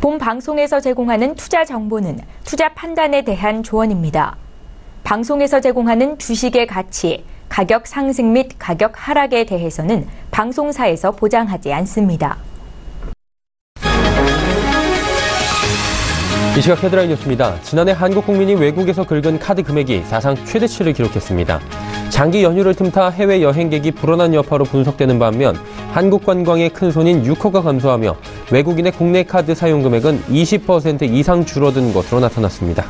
본 방송에서 제공하는 투자 정보는 투자 판단에 대한 조언입니다. 방송에서 제공하는 주식의 가치, 가격 상승 및 가격 하락에 대해서는 방송사에서 보장하지 않습니다. 이 시각 헤드라인 뉴스입니다. 지난해 한국 국민이 외국에서 긁은 카드 금액이 사상 최대치를 기록했습니다. 장기 연휴를 틈타 해외 여행객이 불어난 여파로 분석되는 반면 한국 관광의 큰 손인 6호가 감소하며 외국인의 국내 카드 사용 금액은 20% 이상 줄어든 것으로 나타났습니다.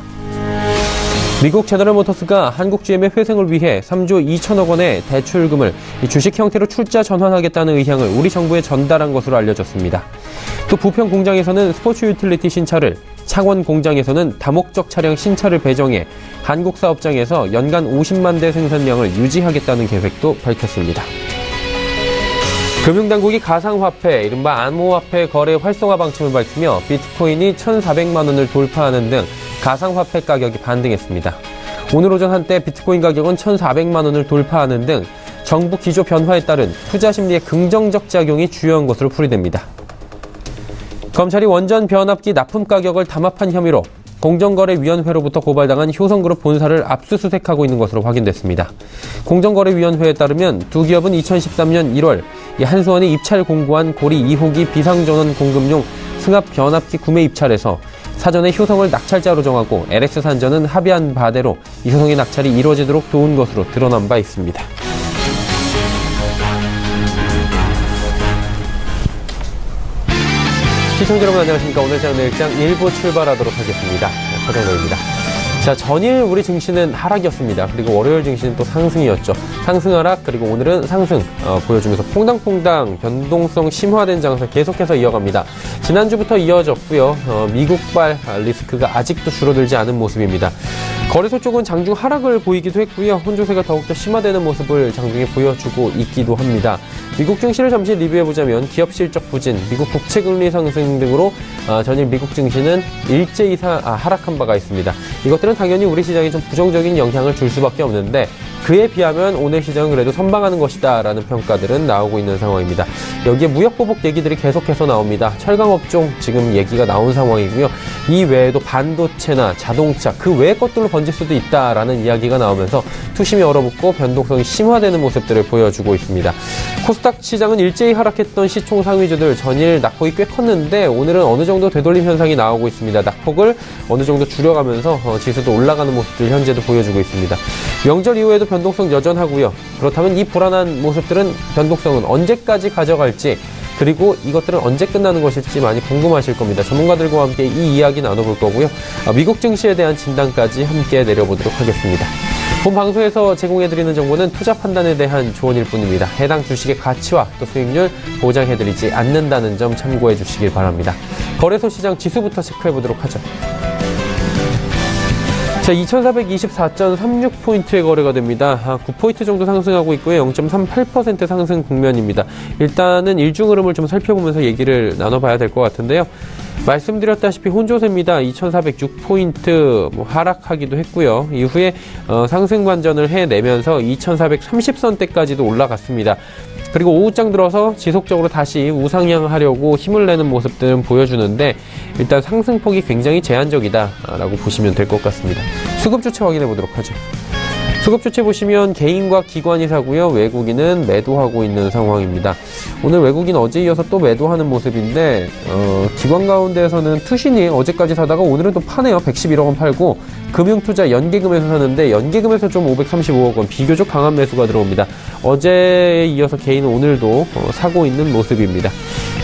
미국 제너럴 모터스가 한국 GM의 회생을 위해 3조 2천억 원의 대출금을 주식 형태로 출자 전환하겠다는 의향을 우리 정부에 전달한 것으로 알려졌습니다. 또 부평 공장에서는 스포츠 유틸리티 신차를, 창원 공장에서는 다목적 차량 신차를 배정해 한국 사업장에서 연간 50만 대 생산량을 유지하겠다는 계획도 밝혔습니다. 금융당국이 가상화폐, 이른바 암호화폐 거래 활성화 방침을 밝히며 비트코인이 1,400만 원을 돌파하는 등 가상화폐 가격이 반등했습니다. 오늘 오전 한때 비트코인 가격은 1,400만 원을 돌파하는 등 정부 기조 변화에 따른 투자 심리의 긍정적 작용이 주요한 것으로 풀이됩니다. 검찰이 원전 변압기 납품 가격을 담합한 혐의로 공정거래위원회로부터 고발당한 효성그룹 본사를 압수수색하고 있는 것으로 확인됐습니다. 공정거래위원회에 따르면 두 기업은 2013년 1월 한수원이 입찰 공고한 고리 2호기 비상전원 공급용 승합 변압기 구매 입찰에서 사전에 효성을 낙찰자로 정하고 LS산전은 합의한 바대로 이 효성의 낙찰이 이루어지도록 도운 것으로 드러난 바 있습니다. 시청자 여러분 안녕하십니까. 오늘 장 내일장 1부 출발하도록 하겠습니다. 서정로입니다. 자, 전일 우리 증시는 하락이었습니다. 그리고 월요일 증시는 또 상승이었죠. 상승 하락, 그리고 오늘은 상승 보여주면서 퐁당퐁당 변동성 심화된 장세 계속해서 이어갑니다. 지난주부터 이어졌고요. 미국발 리스크가 아직도 줄어들지 않은 모습입니다. 거래소 쪽은 장중 하락을 보이기도 했고요. 혼조세가 더욱더 심화되는 모습을 장중에 보여주고 있기도 합니다. 미국 증시를 잠시 리뷰해보자면 기업 실적 부진, 미국 국채 금리 상승 등으로 전일 미국 증시는 일제히 하락한 바가 있습니다. 이것들은 당연히 우리 시장에 좀 부정적인 영향을 줄 수밖에 없는데 그에 비하면 오늘 시장은 그래도 선방하는 것이다 라는 평가들은 나오고 있는 상황입니다. 여기에 무역보복 얘기들이 계속해서 나옵니다. 철강업종 지금 얘기가 나온 상황이고요. 이 외에도 반도체나 자동차 그 외의 것들로 번질 수도 있다라는 이야기가 나오면서 투심이 얼어붙고 변동성이 심화되는 모습들을 보여주고 있습니다. 코스닥 시장은 일제히 하락했던 시총 상위주들 전일 낙폭이 꽤 컸는데 오늘은 어느 정도 되돌림 현상이 나오고 있습니다. 낙폭을 어느 정도 줄여가면서 지수도 올라가는 모습들 현재도 보여주고 있습니다. 명절 이후에도 변동성 여전하고요. 그렇다면 이 불안한 모습들은 변동성은 언제까지 가져갈지 그리고 이것들은 언제 끝나는 것일지 많이 궁금하실 겁니다. 전문가들과 함께 이 이야기 나눠볼 거고요. 미국 증시에 대한 진단까지 함께 내려보도록 하겠습니다. 본 방송에서 제공해드리는 정보는 투자 판단에 대한 조언일 뿐입니다. 해당 주식의 가치와 또 수익률 보장해드리지 않는다는 점 참고해 주시길 바랍니다. 거래소 시장 지수부터 체크해보도록 하죠. 자, 2424.36포인트의 거래가 됩니다. 9포인트 정도 상승하고 있고요. 0.38% 상승 국면입니다. 일단은 일중 흐름을 좀 살펴보면서 얘기를 나눠봐야 될 것 같은데요. 말씀드렸다시피 혼조세입니다. 2406포인트 하락하기도 했고요. 이후에 상승 반전을 해내면서 2430선대까지도 올라갔습니다. 그리고 오후장 들어서 지속적으로 다시 우상향하려고 힘을 내는 모습들은 보여주는데 일단 상승폭이 굉장히 제한적이다라고 보시면 될 것 같습니다. 수급 주체 확인해 보도록 하죠. 수급 주체 보시면 개인과 기관이 사고요. 외국인은 매도하고 있는 상황입니다. 오늘 외국인 어제 이어서 또 매도하는 모습인데 기관 가운데에서는 투신이 어제까지 사다가 오늘은 또 파네요. 111억 원 팔고 금융투자 연계금에서 사는데 연계금에서 좀 535억 원 비교적 강한 매수가 들어옵니다. 어제에 이어서 개인은 오늘도 사고 있는 모습입니다.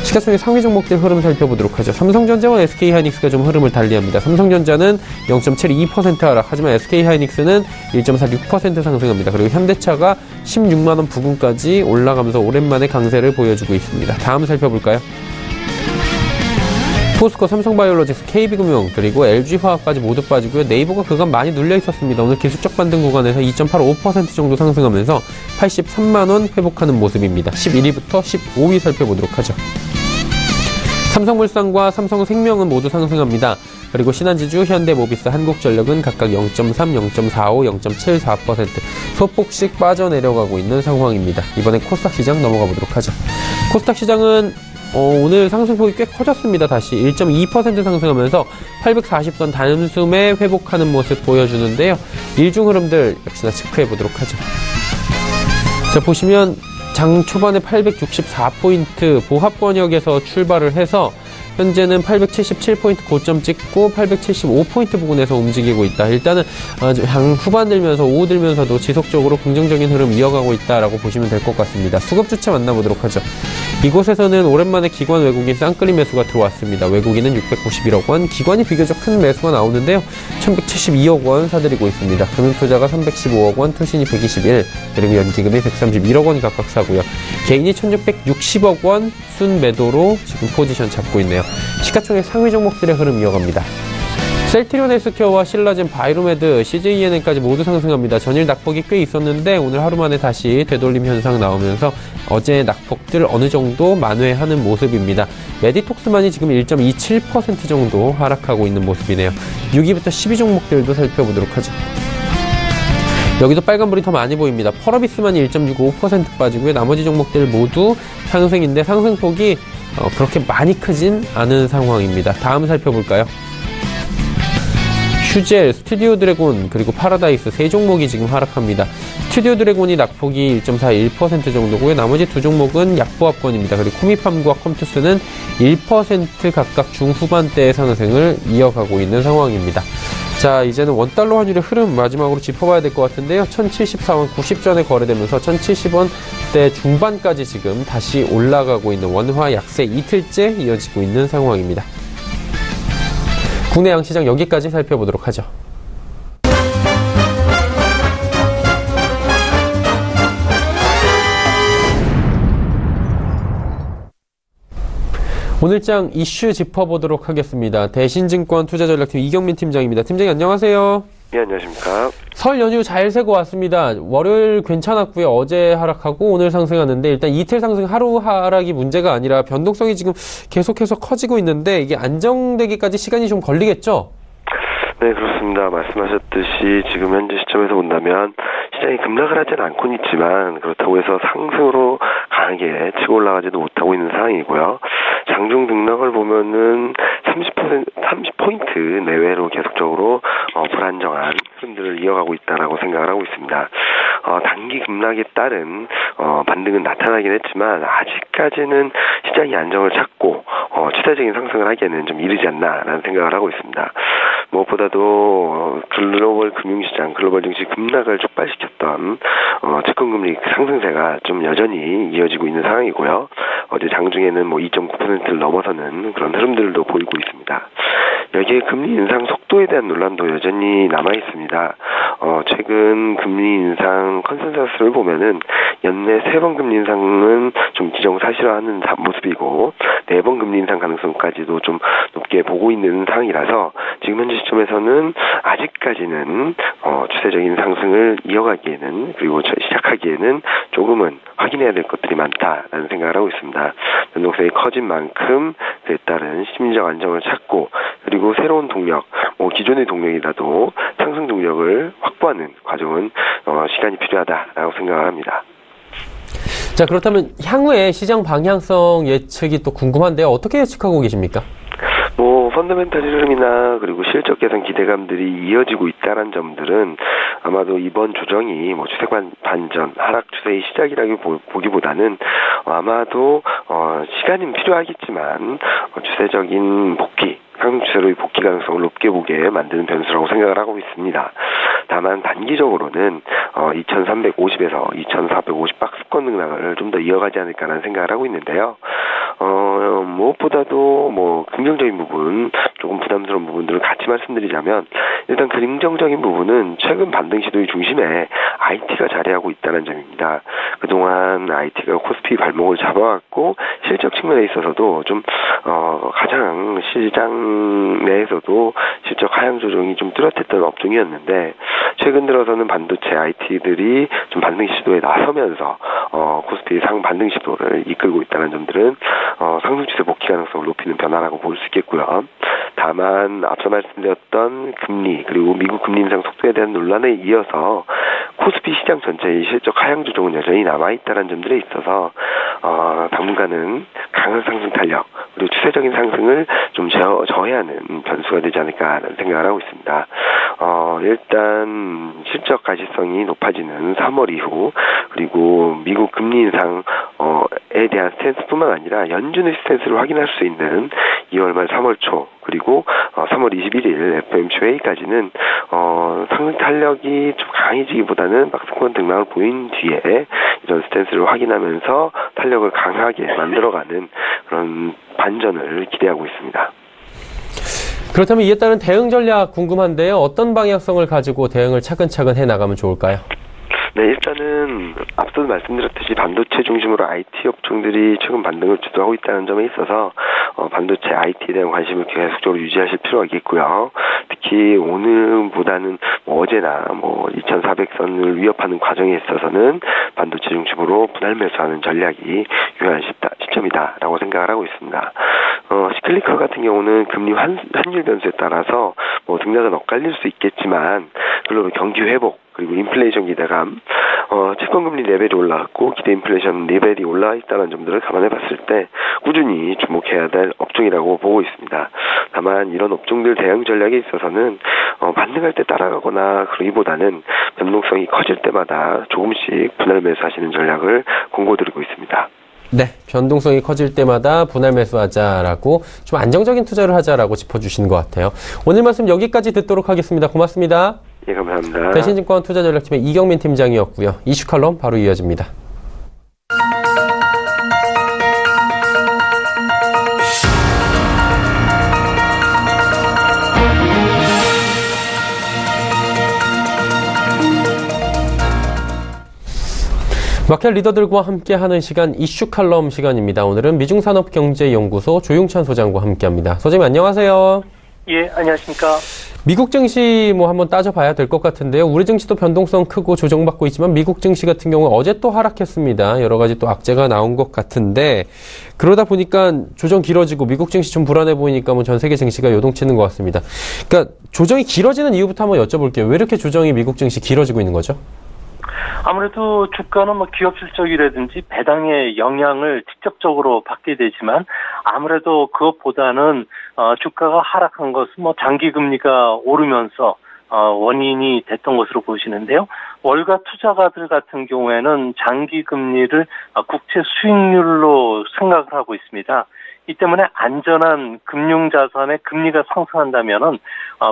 시가총액 상위 종목들 흐름 살펴보도록 하죠. 삼성전자와 SK하이닉스가 좀 흐름을 달리합니다. 삼성전자는 0.72% 하락, 하지만 SK하이닉스는 1.46% 상승합니다. 그리고 현대차가 16만원 부근까지 올라가면서 오랜만에 강세를 보여주고 있습니다. 다음 살펴볼까요? 포스코, 삼성바이오로직스, KB금융, 그리고 LG화학까지 모두 빠지고요. 네이버가 그간 많이 눌려 있었습니다. 오늘 기술적 반등 구간에서 2.85% 정도 상승하면서 83만원 회복하는 모습입니다. 11위부터 15위 살펴보도록 하죠. 삼성물산과 삼성생명은 모두 상승합니다. 그리고 신한지주, 현대모비스, 한국전력은 각각 0.3, 0.45, 0.74% 소폭씩 빠져내려가고 있는 상황입니다. 이번엔 코스닥 시장 넘어가 보도록 하죠. 코스닥 시장은 오늘 상승폭이 꽤 커졌습니다. 다시 1.2% 상승하면서 840선 단숨에 회복하는 모습 보여주는데요. 일중 흐름들 역시나 체크해 보도록 하죠. 자, 보시면 장 초반에 864포인트 보합 권역에서 출발을 해서 현재는 877포인트 고점 찍고 875포인트 부근에서 움직이고 있다. 일단은 장 후반 들면서 오후 들면서도 지속적으로 긍정적인 흐름 이어가고 있다라고 보시면 될 것 같습니다. 수급 주체 만나보도록 하죠. 이곳에서는 오랜만에 기관 외국인 쌍끌이 매수가 들어왔습니다. 외국인은 691억 원, 기관이 비교적 큰 매수가 나오는데요. 1172억 원 사들이고 있습니다. 금융투자가 315억 원, 투신이 121, 그리고 연기금이 131억 원 각각 사고요. 개인이 1660억 원 순 매도로 지금 포지션 잡고 있네요. 시가총액 상위 종목들의 흐름 이어갑니다. 셀트리온 헬스케어와 신라젠, 바이로메드, CJENM까지 모두 상승합니다. 전일 낙폭이 꽤 있었는데 오늘 하루 만에 다시 되돌림 현상 나오면서 어제의 낙폭들 어느 정도 만회하는 모습입니다. 메디톡스만이 지금 1.27% 정도 하락하고 있는 모습이네요. 6위부터 10위 종목들도 살펴보도록 하죠. 여기도 빨간불이 더 많이 보입니다. 펄어비스만이 1.65% 빠지고요. 나머지 종목들 모두 상승인데 상승폭이 그렇게 많이 크진 않은 상황입니다. 다음 살펴볼까요? 휴젤, 스튜디오 드래곤, 그리고 파라다이스 세 종목이 지금 하락합니다. 스튜디오 드래곤이 낙폭이 1.41% 정도고요. 나머지 두 종목은 약보합권입니다. 그리고 코미팜과 컴투스는 1% 각각 중후반대의 상승을 이어가고 있는 상황입니다. 자, 이제는 원달러 환율의 흐름 마지막으로 짚어봐야 될 것 같은데요. 1074원 90전에 거래되면서 1070원대 중반까지 지금 다시 올라가고 있는 원화 약세 이틀째 이어지고 있는 상황입니다. 국내 양시장 여기까지 살펴보도록 하죠. 오늘장 이슈 짚어보도록 하겠습니다. 대신증권 투자전략팀 이경민 팀장입니다. 팀장님 안녕하세요. 네, 안녕하십니까. 설 연휴 잘 새고 왔습니다. 월요일 괜찮았고요. 어제 하락하고 오늘 상승하는데 일단 이틀 상승 하루 하락이 문제가 아니라 변동성이 지금 계속해서 커지고 있는데 이게 안정되기까지 시간이 좀 걸리겠죠? 네, 그렇습니다. 말씀하셨듯이 지금 현재 시점에서 본다면 시장이 급락을 하지는 않고는 있지만 그렇다고 해서 상승으로 강하게 치고 올라가지도 못하고 있는 상황이고요. 장중 등락을 보면은 30포인트 내외로 계속적으로 불안정한 흐름들을 이어가고 있다라고 생각을 하고 있습니다. 단기 급락에 따른 반등은 나타나긴 했지만 아직까지는 시장이 안정을 찾고 추세적인 상승을 하기에는 좀 이르지 않나라는 생각을 하고 있습니다. 무엇보다도 글로벌 금융시장, 글로벌 증시 급락을 촉발시켰던 채권금리 상승세가 좀 여전히 이어지고 있는 상황이고요. 어제 장중에는 2.9%를 넘어서는 그런 흐름들도 보이고 있습니다. 여기에 금리 인상 속도에 대한 논란도 여전히 남아 있습니다. 최근 금리 인상 컨센서스를 보면은 연내 3번 금리 인상은 좀 기정사실화하는 모습이고 4번 금리 인상 가능성까지도 좀 높게 보고 있는 상황이라서 지금 현재 시점에서는 아직까지는 추세적인 상승을 이어가기에는 그리고 시작하기에는 조금은 확인해야 될 것들이 많다라는 생각을 하고 있습니다. 변동성이 커진 만큼 그에 따른 심리적 안정을 찾고 그리고 새로운 동력, 기존의 동력이라도 상승 동력을 확보하는 과정은 시간이 필요하다라고 생각을 합니다. 자, 그렇다면 향후에 시장 방향성 예측이 또 궁금한데요. 어떻게 예측하고 계십니까? 펀더멘탈 흐름이나 그리고 실적 개선 기대감들이 이어지고 있다는 점들은 아마도 이번 조정이 추세 반전, 하락 추세의 시작이라고 보기보다는 아마도 시간은 필요하겠지만 추세적인 복귀, 상승 추세로의 복귀 가능성을 높게 보게 만드는 변수라고 생각을 하고 있습니다. 다만 단기적으로는 2350에서 2450 박스권 등락을 좀 더 이어가지 않을까라는 생각을 하고 있는데요. 무엇보다도 긍정적인 부분, 조금 부담스러운 부분들을 같이 말씀드리자면 일단 긍정적인 부분은 최근 반등 시도의 중심에 IT가 자리하고 있다는 점입니다. 그동안 IT가 코스피 발목을 잡아왔고 실적 측면에 있어서도 좀 가장 시장 내에서도 실적 하향 조정이 좀 뚜렷했던 업종이었는데 최근 들어서는 반도체 IT들이 좀 반등 시도에 나서면서 코스피 상 반등 시도를 이끌고 있다는 점들은 상승 추세 복귀 가능성을 높이는 변화라고 볼 수 있겠고요. 다만 앞서 말씀드렸던 금리 그리고 미국 금리 인상 속도에 대한 논란에 이어서 코스피 시장 전체의 실적 하향 조정은 여전히 남아있다는 점들에 있어서 당분간은 강한 상승 탄력 그리고 추세적인 상승을 좀 저해하는 변수가 되지 않을까라는 생각을 하고 있습니다. 일단 실적 가시성이 높아지는 3월 이후 그리고 미국 금리 인상에 대한 스탠스뿐만 아니라 연준의 스탠스를 확인할 수 있는 2월 말 3월 초 그리고 3월 21일 FOMC 회의까지는 상승 탄력이 좀 강해지기보다는 박스권 등락을 보인 뒤에 이런 스탠스를 확인하면서 탄력을 강하게 만들어가는 그런 반전을 기대하고 있습니다. 그렇다면 이에 따른 대응 전략 궁금한데요. 어떤 방향성을 가지고 대응을 차근차근 해나가면 좋을까요? 네, 일단은 앞서도 말씀드렸듯이 반도체 중심으로 IT 업종들이 최근 반등을 주도하고 있다는 점에 있어서 반도체 IT에 대한 관심을 계속적으로 유지하실 필요가 있겠고요. 특히 오늘보다는 어제나 2400선을 위협하는 과정에 있어서는 반도체 중심으로 분할 매수하는 전략이 유효한 시점이다라고 생각을 하고 있습니다. 시클리커 같은 경우는 금리 환율 변수에 따라서 등락은 엇갈릴 수 있겠지만 글로벌 경기 회복 그리고 인플레이션 기대감, 채권금리 레벨이 올라갔고 기대 인플레이션 레벨이 올라와 있다는 점들을 감안해 봤을 때 꾸준히 주목해야 될 업종이라고 보고 있습니다. 다만 이런 업종들 대응 전략에 있어서는 반등할 때 따라가거나 그러기보다는 변동성이 커질 때마다 조금씩 분할 매수하시는 전략을 권고드리고 있습니다. 네, 변동성이 커질 때마다 분할 매수하자라고 좀 안정적인 투자를 하자라고 짚어주신 것 같아요. 오늘 말씀 여기까지 듣도록 하겠습니다. 고맙습니다. 예, 감사합니다. 대신증권 투자전략팀의 이경민 팀장이었고요. 이슈 칼럼 바로 이어집니다. 마켓 리더들과 함께하는 시간 이슈 칼럼 시간입니다. 오늘은 미중산업경제연구소 조용찬 소장과 함께합니다. 소장님 안녕하세요. 예, 안녕하십니까. 미국 증시 한번 따져봐야 될 것 같은데요. 우리 증시도 변동성 크고 조정받고 있지만 미국 증시 같은 경우는 어제 또 하락했습니다. 여러 가지 또 악재가 나온 것 같은데 그러다 보니까 조정 길어지고 미국 증시 좀 불안해 보이니까 전 세계 증시가 요동치는 것 같습니다. 그러니까 조정이 길어지는 이유부터 한번 여쭤볼게요. 왜 이렇게 조정이 미국 증시 길어지고 있는 거죠? 아무래도 주가는 기업 실적이라든지 배당의 영향을 직접적으로 받게 되지만 아무래도 그것보다는 주가가 하락한 것은 장기 금리가 오르면서 원인이 됐던 것으로 보시는데요. 월가 투자가들 같은 경우에는 장기 금리를 국채 수익률로 생각을 하고 있습니다. 이 때문에 안전한 금융자산의 금리가 상승한다면은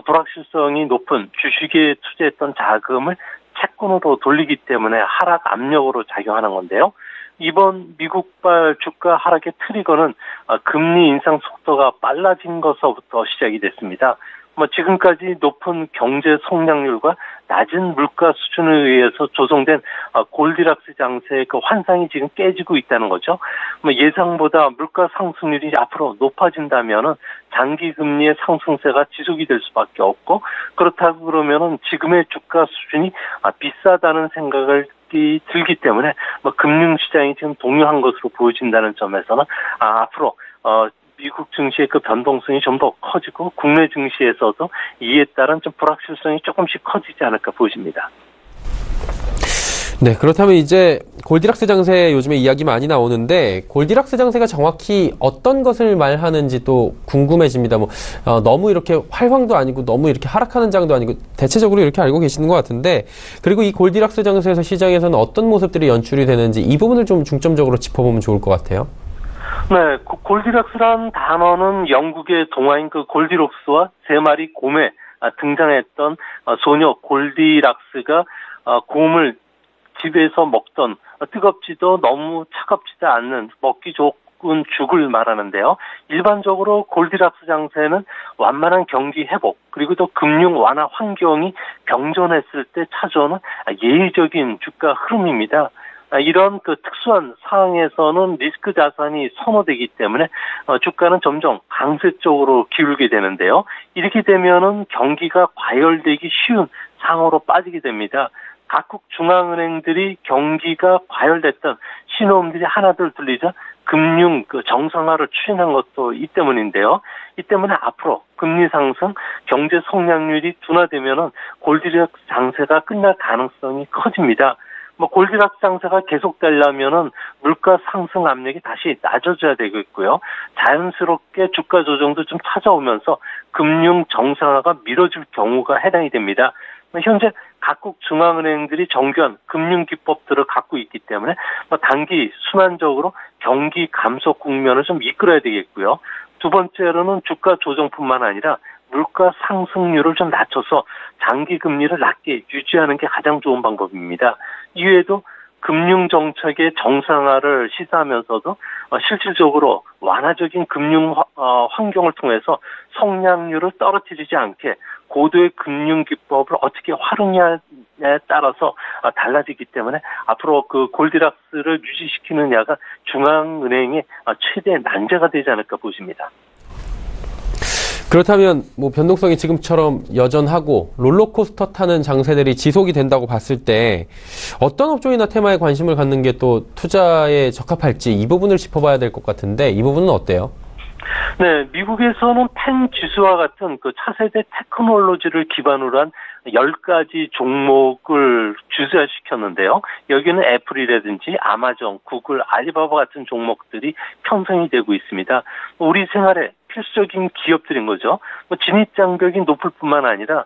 불확실성이 높은 주식에 투자했던 자금을 채권으로 돌리기 때문에 하락 압력으로 작용하는 건데요. 이번 미국발 주가 하락의 트리거는 금리 인상 속도가 빨라진 것서부터 시작이 됐습니다. 지금까지 높은 경제 성장률과 낮은 물가 수준에 의해서 조성된 골디락스 장세의 그 환상이 지금 깨지고 있다는 거죠. 예상보다 물가 상승률이 앞으로 높아진다면은 장기 금리의 상승세가 지속이 될 수밖에 없고 그렇다고 그러면은 지금의 주가 수준이 비싸다는 생각을 들기 때문에 금융시장이 지금 동요한 것으로 보여진다는 점에서는 앞으로 미국 증시의 그 변동성이 좀 더 커지고 국내 증시에서도 이에 따른 좀 불확실성이 조금씩 커지지 않을까 보입니다. 네, 그렇다면 이제 골디락스 장세 요즘에 이야기 많이 나오는데 골디락스 장세가 정확히 어떤 것을 말하는지 또 궁금해집니다. 너무 이렇게 활황도 아니고 너무 이렇게 하락하는 장도 아니고 대체적으로 이렇게 알고 계시는 것 같은데 그리고 이 골디락스 장세에서 시장에서는 어떤 모습들이 연출이 되는지 이 부분을 좀 중점적으로 짚어보면 좋을 것 같아요. 네, 골디락스란 단어는 영국의 동화인 그 골디록스와 세 마리 곰에 등장했던 소녀 골디락스가 곰을 집에서 먹던 뜨겁지도 너무 차갑지도 않는 먹기 좋은 죽을 말하는데요. 일반적으로 골디락스 장세는 완만한 경기 회복 그리고 또 금융 완화 환경이 병존했을 때 찾아오는 예외적인 주가 흐름입니다. 이런 그 특수한 상황에서는 리스크 자산이 선호되기 때문에 주가는 점점 강세 쪽으로 기울게 되는데요. 이렇게 되면은 경기가 과열되기 쉬운 상황으로 빠지게 됩니다. 각국 중앙은행들이 경기가 과열됐던 신호음들이 하나둘 들리자 금융 정상화를 추진한 것도 이 때문인데요. 이 때문에 앞으로 금리 상승, 경제 성장률이 둔화되면은 골디락스 장세가 끝날 가능성이 커집니다. 골디락스 장세가 계속되려면은 물가 상승 압력이 다시 낮아져야 되겠고요. 자연스럽게 주가 조정도 좀 찾아오면서 금융 정상화가 미뤄질 경우가 해당이 됩니다. 현재 각국 중앙은행들이 정교한 금융 기법들을 갖고 있기 때문에 단기 순환적으로 경기 감소 국면을 좀 이끌어야 되겠고요. 두 번째로는 주가 조정뿐만 아니라 물가 상승률을 좀 낮춰서 장기 금리를 낮게 유지하는 게 가장 좋은 방법입니다. 이외에도 금융 정책의 정상화를 시사하면서도 실질적으로 완화적인 금융 환경을 통해서 성장률을 떨어뜨리지 않게 고도의 금융 기법을 어떻게 활용하냐에 따라서 달라지기 때문에 앞으로 그 골디락스를 유지시키느냐가 중앙은행의 최대 난제가 되지 않을까 보십니다. 그렇다면 변동성이 지금처럼 여전하고 롤러코스터 타는 장세들이 지속이 된다고 봤을 때 어떤 업종이나 테마에 관심을 갖는 게 또 투자에 적합할지 이 부분을 짚어봐야 될 것 같은데 이 부분은 어때요? 네, 미국에서는 펜 지수와 같은 그 차세대 테크놀로지를 기반으로 한 10가지 종목을 주사시켰는데요. 여기는 애플이라든지 아마존, 구글, 알리바바 같은 종목들이 편성이 되고 있습니다. 우리 생활에 필수적인 기업들인 거죠. 진입장벽이 높을 뿐만 아니라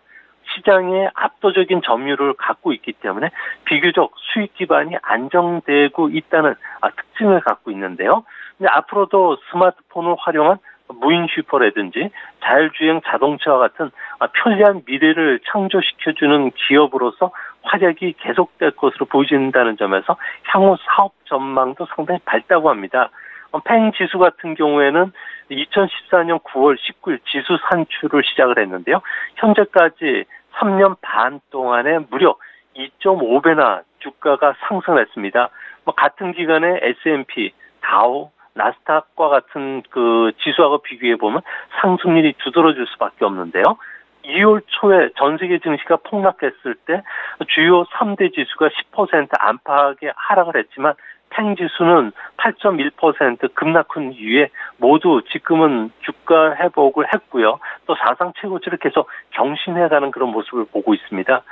시장에 압도적인 점유율을 갖고 있기 때문에 비교적 수익 기반이 안정되고 있다는 특징을 갖고 있는데요. 근데 앞으로도 스마트폰을 활용한 무인 슈퍼라든지 자율주행 자동차와 같은 편리한 미래를 창조시켜주는 기업으로서 활약이 계속될 것으로 보여진다는 점에서 향후 사업 전망도 상당히 밝다고 합니다. 펜 지수 같은 경우에는 2014년 9월 19일 지수 산출을 시작을 했는데요. 현재까지 3년 반 동안에 무려 2.5배나 주가가 상승했습니다. 같은 기간에 S&P, 다우, 나스닥과 같은 그 지수하고 비교해 보면 상승률이 두드러질 수밖에 없는데요. 2월 초에 전 세계 증시가 폭락했을 때 주요 3대 지수가 10% 안팎의 하락을 했지만 펜 지수는 8.1% 급락한 이후에 모두 지금은 주가 회복을 했고요. 또 사상 최고치를 계속 경신해가는 그런 모습을 보고 있습니다.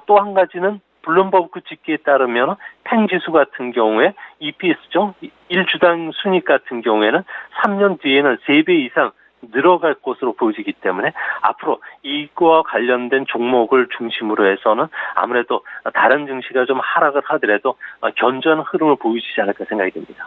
또 한 가지는 블룸버그 집계에 따르면 펜 지수 같은 경우에 EPS죠. 1주당 순이익 같은 경우에는 3년 뒤에는 3배 이상 늘어갈 것으로 보여지기 때문에 앞으로 이거와 관련된 종목을 중심으로 해서는 아무래도 다른 증시가 좀 하락을 하더라도 견조한 흐름을 보여주지 않을까 생각이 듭니다.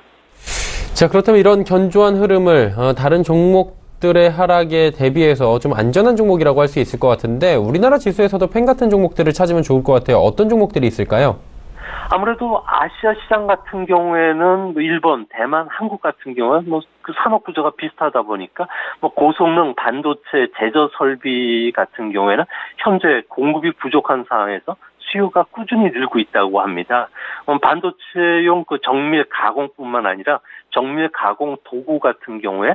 자, 그렇다면 이런 견조한 흐름을 다른 종목들의 하락에 대비해서 좀 안전한 종목이라고 할 수 있을 것 같은데 우리나라 지수에서도 펜 같은 종목들을 찾으면 좋을 것 같아요. 어떤 종목들이 있을까요? 아무래도 아시아 시장 같은 경우에는 일본, 대만, 한국 같은 경우는 그 산업 구조가 비슷하다 보니까 고성능 반도체 제조 설비 같은 경우에는 현재 공급이 부족한 상황에서 수요가 꾸준히 늘고 있다고 합니다. 반도체용 그 정밀 가공뿐만 아니라 정밀 가공 도구 같은 경우에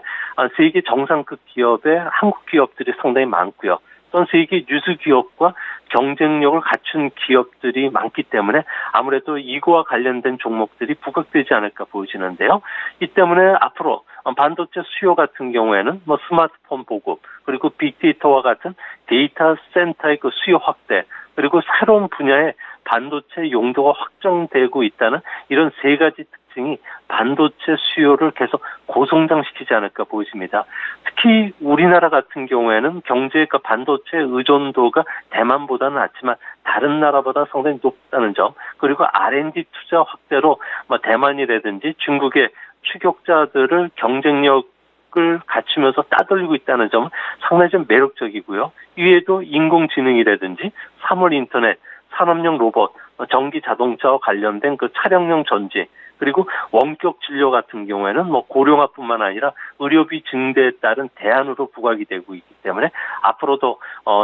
세계 정상급 기업의 한국 기업들이 상당히 많고요. 또 세계 유수 기업과 경쟁력을 갖춘 기업들이 많기 때문에 아무래도 이거와 관련된 종목들이 부각되지 않을까 보여지는데요. 이 때문에 앞으로 반도체 수요 같은 경우에는 스마트폰 보급, 그리고 빅데이터와 같은 데이터 센터의 그 수요 확대, 그리고 새로운 분야의 반도체 용도가 확정되고 있다는 이런 세 가지 특징이 반도체 수요를 계속 고성장시키지 않을까 보여집니다. 특히 우리나라 같은 경우에는 경제의 반도체 의존도가 대만보다는 낮지만 다른 나라보다 상당히 높다는 점, 그리고 R&D 투자 확대로 대만이라든지 중국의 추격자들을 경쟁력을 갖추면서 따돌리고 있다는 점은 상당히 좀 매력적이고요. 이외에도 인공지능이라든지 사물 인터넷, 산업용 로봇, 전기 자동차와 관련된 그 차량용 전지, 그리고 원격 진료 같은 경우에는 고령화뿐만 아니라 의료비 증대에 따른 대안으로 부각이 되고 있기 때문에 앞으로도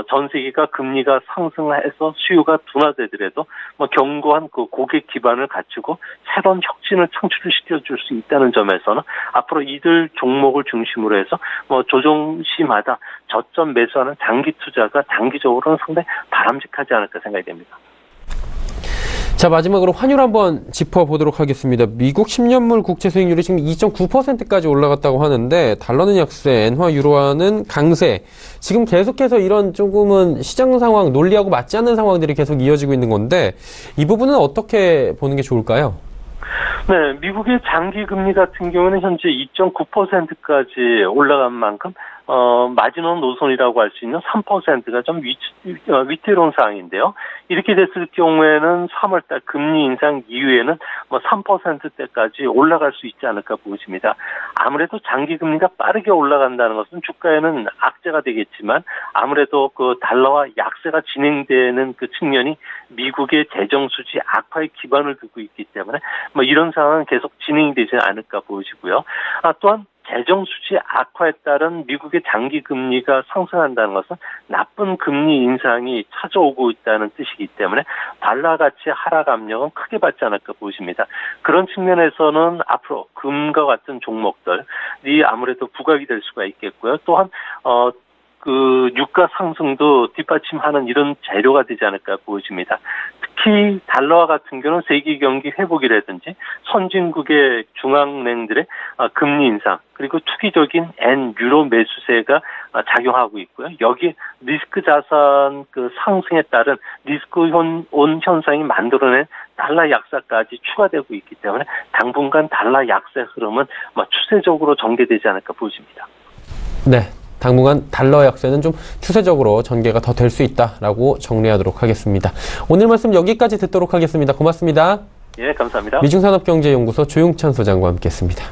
전 세계가 금리가 상승해서 수요가 둔화되더라도 견고한 그 고객 기반을 갖추고 새로운 혁신을 창출시켜줄 수 있다는 점에서는 앞으로 이들 종목을 중심으로 해서 조정 시마다 저점 매수하는 장기 투자가 장기적으로는 상당히 바람직하지 않을까 생각이 됩니다. 자, 마지막으로 환율 한번 짚어보도록 하겠습니다. 미국 10년물 국채 수익률이 지금 2.9%까지 올라갔다고 하는데 달러는 약세, 엔화, 유로화는 강세. 지금 계속해서 이런 조금은 시장 상황, 논리하고 맞지 않는 상황들이 계속 이어지고 있는 건데 이 부분은 어떻게 보는 게 좋을까요? 네, 미국의 장기 금리 같은 경우는 현재 2.9%까지 올라간 만큼 마지노선 노선이라고 할 수 있는 3%가 좀 위태로운 상황인데요. 이렇게 됐을 경우에는 3월달 금리 인상 이후에는 3%대까지 올라갈 수 있지 않을까 보십니다. 아무래도 장기 금리가 빠르게 올라간다는 것은 주가에는 악재가 되겠지만 아무래도 그 달러와 약세가 진행되는 그 측면이 미국의 재정 수지 악화에 기반을 두고 있기 때문에 이런 상황은 계속 진행이 되지 않을까 보시고요. 또한 재정 수지 악화에 따른 미국의 장기 금리가 상승한다는 것은 나쁜 금리 인상이 찾아오고 있다는 뜻이기 때문에 달러 가치 하락 압력은 크게 받지 않을까 보십니다. 그런 측면에서는 앞으로 금과 같은 종목들이 아무래도 부각이 될 수가 있겠고요. 또한 그 유가 상승도 뒷받침하는 이런 재료가 되지 않을까 보여집니다. 특히 달러와 같은 경우는 세계 경기 회복이라든지 선진국의 중앙은행들의 금리 인상 그리고 투기적인 엔 유로 매수세가 작용하고 있고요. 여기 리스크 자산 그 상승에 따른 리스크 온 현상이 만들어낸 달러 약세까지 추가되고 있기 때문에 당분간 달러 약세 흐름은 추세적으로 전개되지 않을까 보입니다. 네. 당분간 달러 약세는 좀 추세적으로 전개가 더 될 수 있다라고 정리하도록 하겠습니다. 오늘 말씀 여기까지 듣도록 하겠습니다. 고맙습니다. 예, 감사합니다. 미중산업경제연구소 조용찬 소장과 함께했습니다.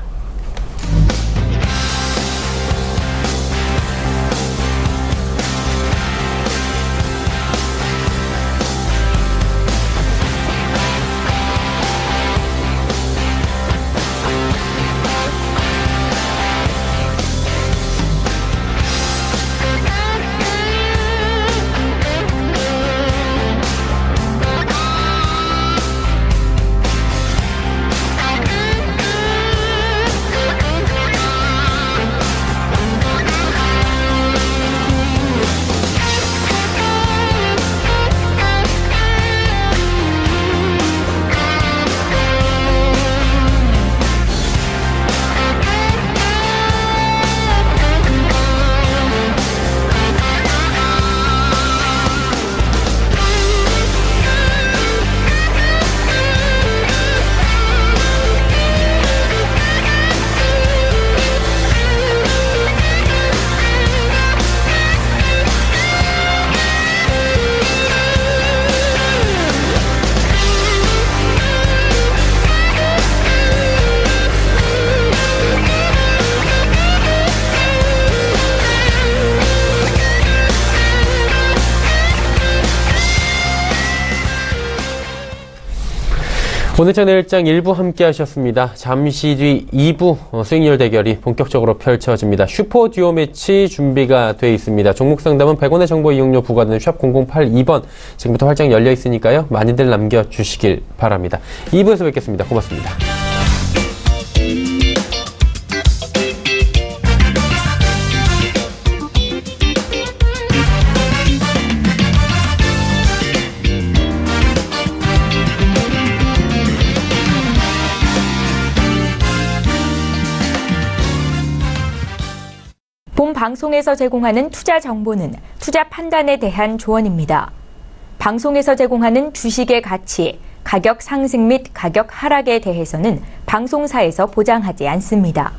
오늘 채널일장 1부 함께 하셨습니다. 잠시 뒤 2부 수익률 대결이 본격적으로 펼쳐집니다. 슈퍼 듀오 매치 준비가 돼 있습니다. 종목 상담은 100원의 정보 이용료 부과되는 샵 0082번 지금부터 활짝 열려 있으니까요. 많이들 남겨주시길 바랍니다. 2부에서 뵙겠습니다. 고맙습니다. 본 방송에서 제공하는 투자 정보는 투자 판단에 대한 조언입니다. 방송에서 제공하는 주식의 가치, 가격 상승 및 가격 하락에 대해서는 방송사에서 보장하지 않습니다.